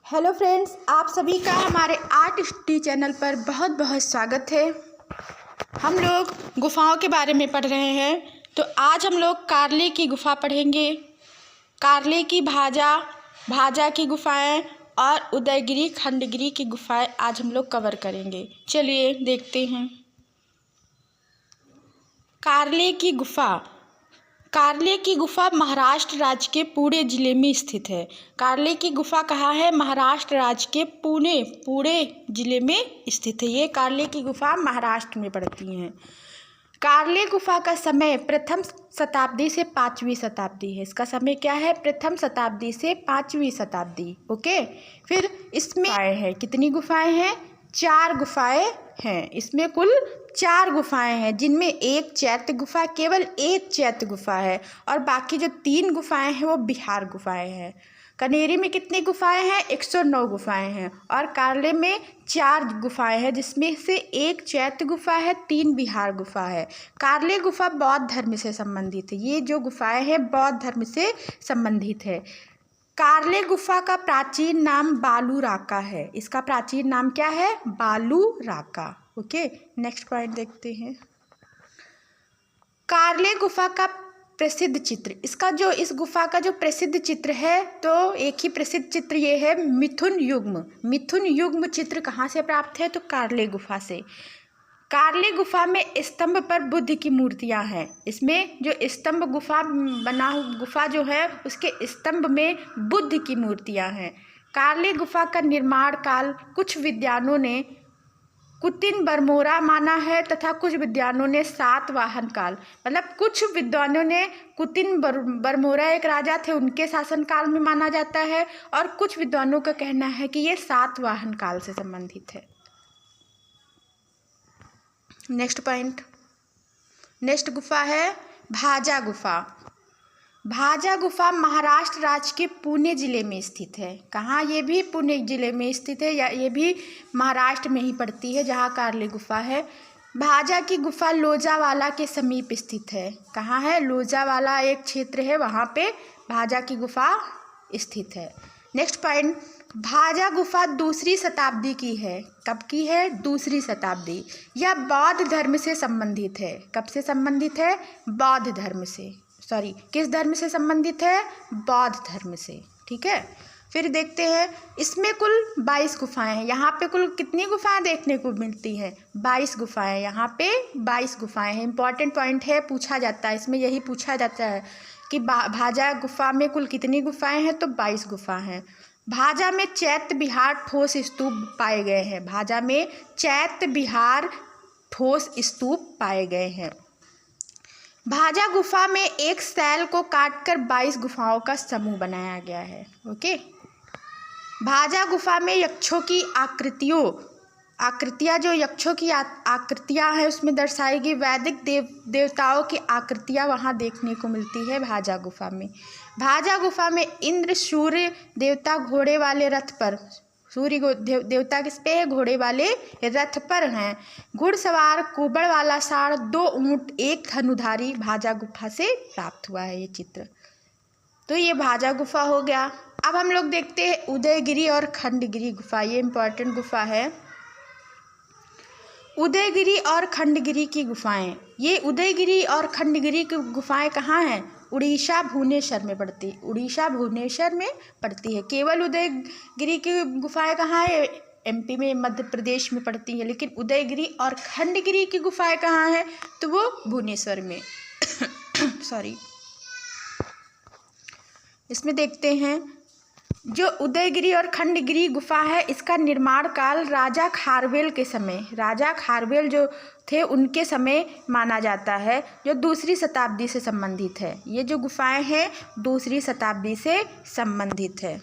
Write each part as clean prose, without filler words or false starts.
Hello friends, आप सभी का हमारे आर्ट स्टडी चैनल पर बहुत बहुत स्वागत है। हम लोग गुफाओं के बारे में पढ़ रहे हैं, तो आज हम लोग कार्ले की गुफा पढ़ेंगे। कार्ले की भाजा की गुफाएं और उदयगिरी खंडगिरी की गुफाएं आज हम लोग कवर करेंगे। चलिए देखते हैं। कार्ले की गुफा महाराष्ट्र राज्य के पुणे जिले में स्थित है। कार्ले की गुफा कहाँ है? महाराष्ट्र राज्य के पुणे जिले में स्थित है। ये कार्ले की गुफा महाराष्ट्र में पड़ती है। कार्ले गुफा का समय प्रथम शताब्दी से 5वीं शताब्दी है। इसका समय क्या है? प्रथम शताब्दी से 5वीं शताब्दी। ओके, फिर इसमें है कितनी गुफाएं हैं? 4 गुफाएं हैं। इसमें कुल 4 गुफाएं हैं, जिनमें एक चैत्य गुफा, केवल एक चैत्य गुफा है, और बाकी जो 3 गुफाएं हैं वो बिहार गुफाएं हैं। कनेरी में कितनी गुफाएं हैं? 109 गुफाएं हैं। और कार्ले में 4 गुफाएं हैं, जिसमें से एक चैत्य गुफा है, 3 बिहार गुफा है। कार्ले गुफा बौद्ध धर्म से संबंधित है। ये जो गुफाएं हैं बौद्ध धर्म से संबंधित है। कार्ले गुफा का प्राचीन नाम बालू राका है। इसका प्राचीन नाम क्या है? बालू राका। ओके, नेक्स्ट पॉइंट देखते हैं। कार्ले गुफा का प्रसिद्ध चित्र, इस गुफा का जो प्रसिद्ध चित्र है, तो एक ही प्रसिद्ध चित्र ये है, मिथुन युग्म चित्र कहाँ से प्राप्त है? तो कार्ले गुफा से। कार्ले गुफा में स्तंभ पर बुद्ध की मूर्तियां हैं। इसमें जो स्तंभ गुफा जो है, उसके स्तंभ में बुद्ध की मूर्तियां हैं। कार्ले गुफा का निर्माण काल कुछ विद्वानों ने कुतिन बरमोरा माना है, तथा कुछ विद्वानों ने सातवाहन काल, मतलब कुछ विद्वानों ने कुतिन बरमोरा एक राजा थे, उनके शासनकाल में माना जाता है, और कुछ विद्वानों का कहना है कि ये सातवाहन काल से संबंधित है। नेक्स्ट पॉइंट, नेक्स्ट गुफा है भाजा गुफा। भाजा गुफा महाराष्ट्र राज्य के पुणे जिले में स्थित है। कहाँ? ये भी पुणे जिले में स्थित है, या ये भी महाराष्ट्र में ही पड़ती है, जहाँ कार्ले गुफा है। भाजा की गुफा लोजावाला के समीप स्थित है। कहाँ है? लोजावाला एक क्षेत्र है, वहाँ पे भाजा की गुफा स्थित है। नेक्स्ट पॉइंट, भाजा गुफा 2री शताब्दी की है। कब की है? 2री शताब्दी। यह बौद्ध धर्म से संबंधित है। कब से संबंधित है? बौद्ध धर्म से। किस धर्म से संबंधित है? बौद्ध धर्म से। ठीक है, फिर देखते हैं। इसमें कुल 22 गुफाएं हैं। यहाँ पे कुल कितनी गुफाएं देखने को मिलती हैं? 22 गुफाएं। यहाँ पे 22 गुफाएं हैं। इंपॉर्टेंट पॉइंट है, पूछा जाता है इसमें, यही पूछा जाता है कि भाजा गुफा में कुल कितनी गुफाएं हैं? तो 22 गुफा हैं। भाजा में चैत्य बिहार ठोस स्तूप पाए गए हैं। भाजा में चैत्य बिहार ठोस स्तूप पाए गए हैं। भाजा गुफा में एक सैल को काटकर 22 गुफाओं का समूह बनाया गया है। ओके, भाजा गुफा में यक्षों की आकृतियाँ जो यक्षों की आकृतियाँ हैं, उसमें दर्शाई गई वैदिक देवताओं की आकृतियाँ वहाँ देखने को मिलती है भाजा गुफा में। भाजा गुफा में इंद्र सूर्य देवता घोड़े वाले रथ पर, सूर्य देवता किस पे है? घोड़े वाले रथ पर हैं। घुड़सवार कुबड़ वाला साड़ 2 ऊंट एक धनुधारी भाजा गुफा से प्राप्त हुआ है ये चित्र। तो ये भाजा गुफा हो गया। अब हम लोग देखते हैं उदयगिरी और खंडगिरी गुफा। ये इंपॉर्टेंट गुफा है। उदयगिरी और खंडगिरी की गुफाएं। ये उदयगिरी और खंडगिरी की गुफाएं कहाँ हैं? उड़ीसा भुवनेश्वर में पड़ती है। उड़ीसा भुवनेश्वर में पड़ती है। केवल उदयगिरी की गुफाएं कहाँ है? एमपी में, मध्य प्रदेश में पड़ती है। लेकिन उदयगिरी और खंडगिरी की गुफाएं कहाँ हैं? तो वो भुवनेश्वर में इसमें देखते हैं। जो उदयगिरी और खंडगिरी गुफा है, इसका निर्माण काल राजा खारवेल के समय, राजा खारवेल जो थे उनके समय माना जाता है, जो 2री शताब्दी से संबंधित है। ये जो गुफाएं हैं 2री शताब्दी से संबंधित है।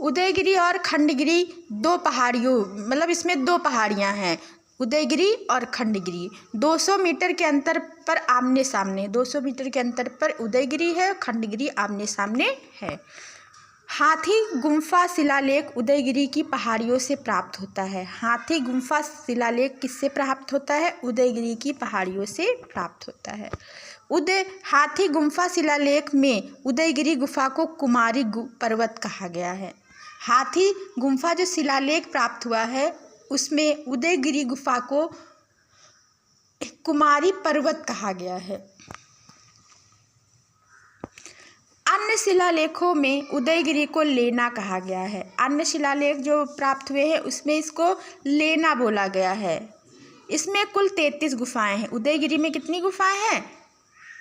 उदयगिरी और खंडगिरी 2 पहाड़ियों, मतलब इसमें 2 पहाड़ियाँ हैं, उदयगिरी और खंडगिरी। 200 मीटर के अंतर पर आमने सामने, 200 मीटर के अंतर पर उदयगिरी है, खंडगिरी आमने सामने है। हाथी गुम्फा शिलालेख उदयगिरी की पहाड़ियों से प्राप्त होता है। हाथी गुम्फा शिलालेख किससे प्राप्त होता है? उदयगिरी की पहाड़ियों से प्राप्त होता है। हाथी गुम्फा शिलालेख में उदयगिरी गुफा को कुमारी पर्वत कहा गया है। हाथी गुम्फा जो शिलालेख प्राप्त हुआ है उसमें उदयगिरी गुफा को कुमारी पर्वत कहा गया है। अन्य शिलालेखों में उदयगिरी को लेना कहा गया है। अन्य शिलालेख जो प्राप्त हुए हैं उसमें इसको लेना बोला गया है। इसमें कुल 33 गुफाएं हैं। उदयगिरी में कितनी गुफाएं हैं?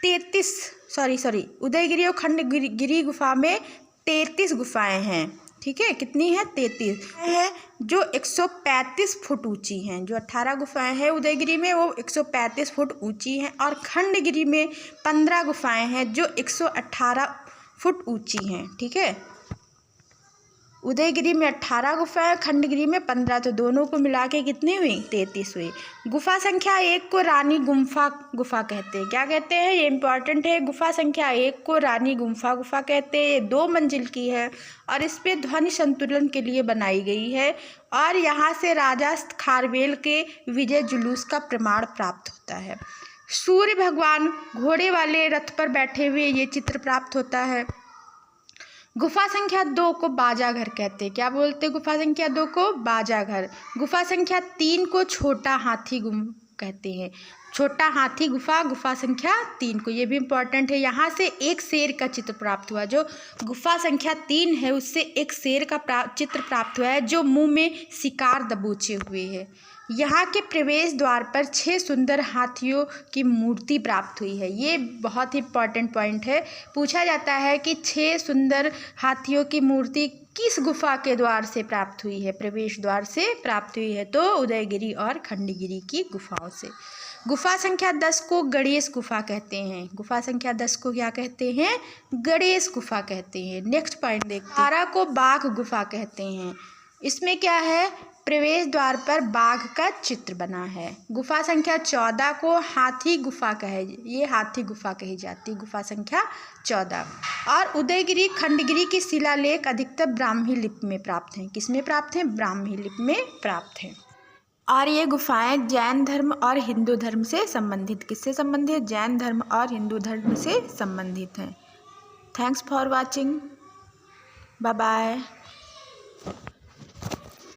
33 उदयगिरी और खंडगिरी गुफा में 33 गुफाएं हैं। ठीक है, कितनी है? 33 है जो 135 फुट ऊंची हैं। जो 18 गुफाएं हैं उदयगिरी में वो 135 फुट ऊंची हैं और खंडगिरी में 15 गुफाएं हैं जो 118 फुट ऊंची हैं। ठीक है, उदयगिरी में 18 गुफाएं, खंडगिरी में 15, तो दोनों को मिला के कितनी हुई? 33 हुई। गुफा संख्या 1 को रानी गुफा कहते हैं। क्या कहते हैं? ये इंपॉर्टेंट है। गुफा संख्या 1 को रानी गुफा कहते हैं। ये 2 मंजिल की है और इस पे ध्वनि संतुलन के लिए बनाई गई है और यहाँ से राजा खारवेल के विजय जुलूस का प्रमाण प्राप्त होता है। सूर्य भगवान घोड़े वाले रथ पर बैठे हुए ये चित्र प्राप्त होता है। गुफा संख्या 2 को बाजा घर कहते हैं। क्या बोलते हैं? गुफा संख्या 2 को बाजा घर। गुफा संख्या 3 को छोटा हाथी कहते हैं। छोटा हाथी गुफा संख्या 3 को, ये भी इम्पॉर्टेंट है। यहाँ से एक शेर का चित्र प्राप्त हुआ। जो गुफा संख्या 3 है उससे एक शेर का चित्र प्राप्त हुआ है जो मुंह में शिकार दबोचे हुए है। यहाँ के प्रवेश द्वार पर 6 सुंदर हाथियों की मूर्ति प्राप्त हुई है। ये बहुत ही इम्पॉर्टेंट पॉइंट है। पूछा जाता है कि 6 सुंदर हाथियों की मूर्ति किस गुफा के द्वार से प्राप्त हुई है? प्रवेश द्वार से प्राप्त हुई है, तो उदयगिरी और खंडगिरी की गुफाओं से। गुफा संख्या 10 को गणेश गुफा कहते हैं। गुफा संख्या 10 को क्या कहते हैं? गणेश गुफा कहते हैं। नेक्स्ट पॉइंट देखते हैं। 12 को बाघ गुफा कहते हैं। इसमें क्या है? प्रवेश द्वार पर बाघ का चित्र बना है। गुफा संख्या 14 को हाथी गुफा ये हाथी गुफा कही जाती है। गुफा संख्या 14। और उदयगिरी खंडगिरी की शिलालेख अधिकतर ब्राह्मी लिपि में प्राप्त हैं। किसमें प्राप्त हैं? ब्राह्मी लिपि में प्राप्त हैं। और ये गुफाएं जैन धर्म और हिंदू धर्म से संबंधित। किससे संबंधित? जैन धर्म और हिंदू धर्म से संबंधित हैं। Thanks for watching. Bye bye.